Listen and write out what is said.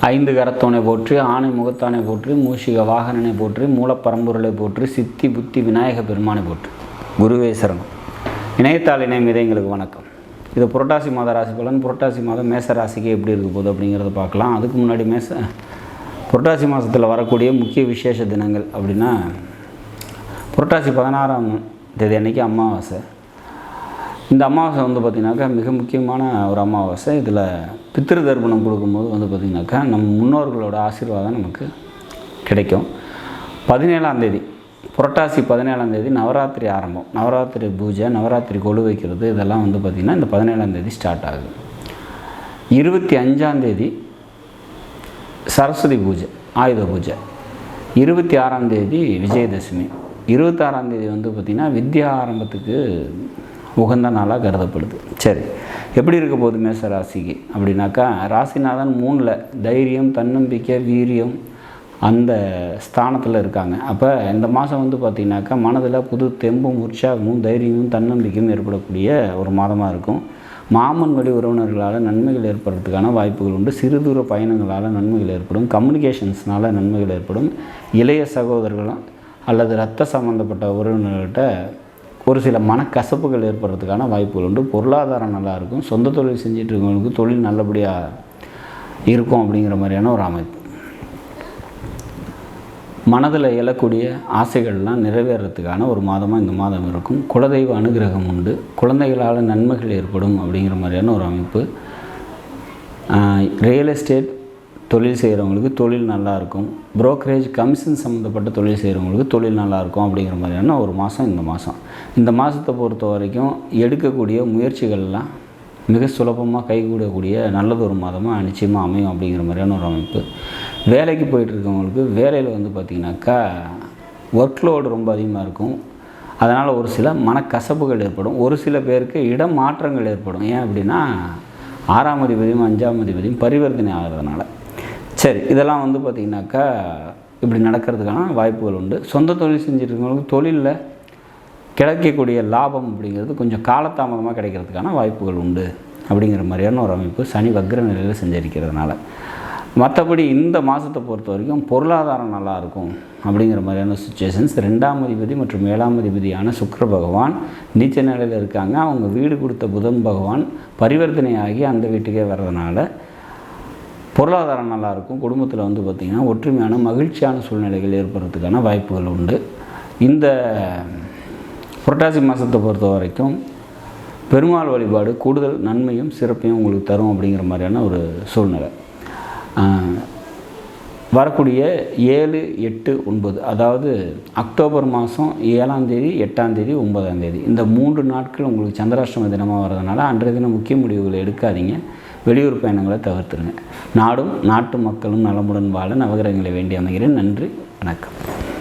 ஐந்து கரத்தோனை போற்றி, ஆணை முகத்தானை போற்றி, மூஷிக வாகனனை போற்றி, மூலப்பரம்பொருளை போற்றி, சித்தி புத்தி விநாயக பெருமானை போற்றி. குருவே சரணம். இணையத்தாள் இணையம் எங்களுக்கு வணக்கம். இது புரட்டாசி மாத ராசி பலன். புரட்டாசி மாதம் மேச ராசிக்கு எப்படி இருக்க போகுது அப்படிங்கிறத பார்க்கலாம். அதுக்கு முன்னாடி புரட்டாசி மாதத்தில் வரக்கூடிய முக்கிய விசேஷ தினங்கள் அப்படின்னா, புரட்டாசி 16ஆம் தேதி அன்றைக்கி அமாவாசை. இந்த அமாவாசை பார்த்திங்கனாக்கா மிக முக்கியமான ஒரு அமாவாசை. இதில் பித்திரு தர்ப்பணம் கொடுக்கும்போது பார்த்திங்கனாக்கா நம்ம முன்னோர்களோட ஆசீர்வாதம் நமக்கு கிடைக்கும். 17ஆம் தேதி புரட்டாசி 17ஆம் தேதி நவராத்திரி ஆரம்பம். நவராத்திரி பூஜை, நவராத்திரி கொலு வைக்கிறது, இதெல்லாம் பார்த்திங்கன்னா இந்த 17ஆம் தேதி ஸ்டார்ட் ஆகுது. 25ஆம் தேதி சரஸ்வதி பூஜை, ஆயுத பூஜை. 26ஆம் தேதி விஜயதசமி. 26ஆம் தேதி பார்த்திங்கன்னா வித்யா ஆரம்பத்துக்கு உகந்த நாளாக கருதப்படுது. சரி, எப்படி இருக்க போகுது மேச ராசிக்கு அப்படின்னாக்கா, ராசிநாதன் 3ல் தைரியம், தன்னம்பிக்கை, வீரியம் அந்த ஸ்தானத்தில் இருக்காங்க. அப்போ இந்த மாதம் பார்த்திங்கனாக்கா மனதில் புது தெம்பும் உற்சாகமும் தைரியமும் தன்னம்பிக்கையும் ஏற்படக்கூடிய ஒரு மாதமாக இருக்கும். மாமன் வழி உறவினர்களால் நன்மைகள் ஏற்படுறதுக்கான வாய்ப்புகள் உண்டு. சிறு தூர பயணங்களால் நன்மைகள் ஏற்படும். கம்யூனிகேஷன்ஸ்னால் நன்மைகள் ஏற்படும். இளைய சகோதரர்களும் அல்லது இரத்த சம்மந்தப்பட்ட உறவினர்கள்கிட்ட ஒரு சில மனக்கசப்புகள் ஏற்படுறதுக்கான வாய்ப்புகள் உண்டு. பொருளாதாரம் நல்லாயிருக்கும். சொந்த தொழில் செஞ்சுட்டு இருக்கவங்களுக்கு தொழில் நல்லபடியாக இருக்கும் அப்படிங்கிற மாதிரியான ஒரு அமைப்பு. மனதில் எழக்கூடிய ஆசைகள்லாம் நிறைவேறத்துக்கான ஒரு மாதமாக இந்த மாதம் இருக்கும். குலதெய்வ அனுகிரகம் உண்டு. குழந்தைகளால் நன்மைகள் ஏற்படும் அப்படிங்கிற மாதிரியான ஒரு அமைப்பு. ரியல் எஸ்டேட் தொழில் செய்கிறவங்களுக்கு தொழில் நல்லாயிருக்கும். புரோக்கரேஜ் கமிஷன் சம்மந்தப்பட்ட தொழில் செய்கிறவங்களுக்கு தொழில் நல்லாயிருக்கும் அப்படிங்கிற மாதிரியான ஒரு மாதம் இந்த மாதத்தை பொறுத்த வரைக்கும் எடுக்கக்கூடிய முயற்சிகள்லாம் மிக சுலபமாக கைகூடக்கூடிய நல்லதொரு மாதமாக நிச்சயமாக அமையும் அப்படிங்கிற மாதிரியான ஒரு அமைப்பு. வேலைக்கு போயிட்டுருக்கவங்களுக்கு வேலையில் பார்த்திங்கனாக்கா ஒர்க்லோடு ரொம்ப அதிகமாக இருக்கும். அதனால் ஒரு சில மனக்கசப்புகள் ஏற்படும். ஒரு சில பேருக்கு இடமாற்றங்கள் ஏற்படும். ஏன் அப்படின்னா 6ஆம் அதிபதியும் 5ஆம் அதிபதியும் பரிவர்த்தனை ஆகிறதுனால. சரி, இதெல்லாம் பார்த்திங்கனாக்கா இப்படி நடக்கிறதுக்கான வாய்ப்புகள் உண்டு. சொந்த தொழில் செஞ்சுருக்கவங்களுக்கு தொழிலில் கிடைக்கக்கூடிய லாபம் அப்படிங்கிறது கொஞ்சம் காலதாமதமாக கிடைக்கிறதுக்கான வாய்ப்புகள் உண்டு அப்படிங்கிற மாதிரியான ஒரு அமைப்பு சனி வக்ர நிலையில் செஞ்சிருக்கிறதுனால. மற்றபடி இந்த மாதத்தை பொறுத்த வரைக்கும் பொருளாதாரம் நல்லாயிருக்கும் அப்படிங்கிற மாதிரியான சுச்சுவேஷன்ஸ். 2ஆம் அதிபதி மற்றும் 7ஆம் அதிபதியான சுக்கிர பகவான் நீச்ச நிலையில் இருக்காங்க. அவங்க வீடு கொடுத்த புதன் பகவான் பரிவர்த்தனையாகி அந்த வீட்டுக்கே வர்றதுனால பொருளாதாரம் நல்லாயிருக்கும். குடும்பத்தில் பார்த்திங்கன்னா ஒற்றுமையான மகிழ்ச்சியான சூழ்நிலைகள் ஏற்படுறதுக்கான வாய்ப்புகள் உண்டு. இந்த புரட்டாசி மாதத்தை பொறுத்த வரைக்கும் பெருமாள் வழிபாடு கூடுதல் நன்மையும் சிறப்பையும் உங்களுக்கு தரும் அப்படிங்கிற மாதிரியான ஒரு சூழ்நிலை. வரக்கூடிய 7, 8, 9 அதாவது அக்டோபர் மாதம் 7ஆம் தேதி, 8ஆம் தேதி, 9ஆம் தேதி இந்த 3 நாட்கள் உங்களுக்கு சந்திராஷ்டம தினமாக வர்றதுனால அன்றைய தினம் முக்கிய முடிவுகளை எடுக்காதீங்க. வெளியூர் பயணங்களை தவிர்த்துருங்க. நாடும் நாட்டு மக்களும் நலமுடன் வாழ நவகிரகங்களை வேண்டி அமைகிறேன். நன்றி, வணக்கம்.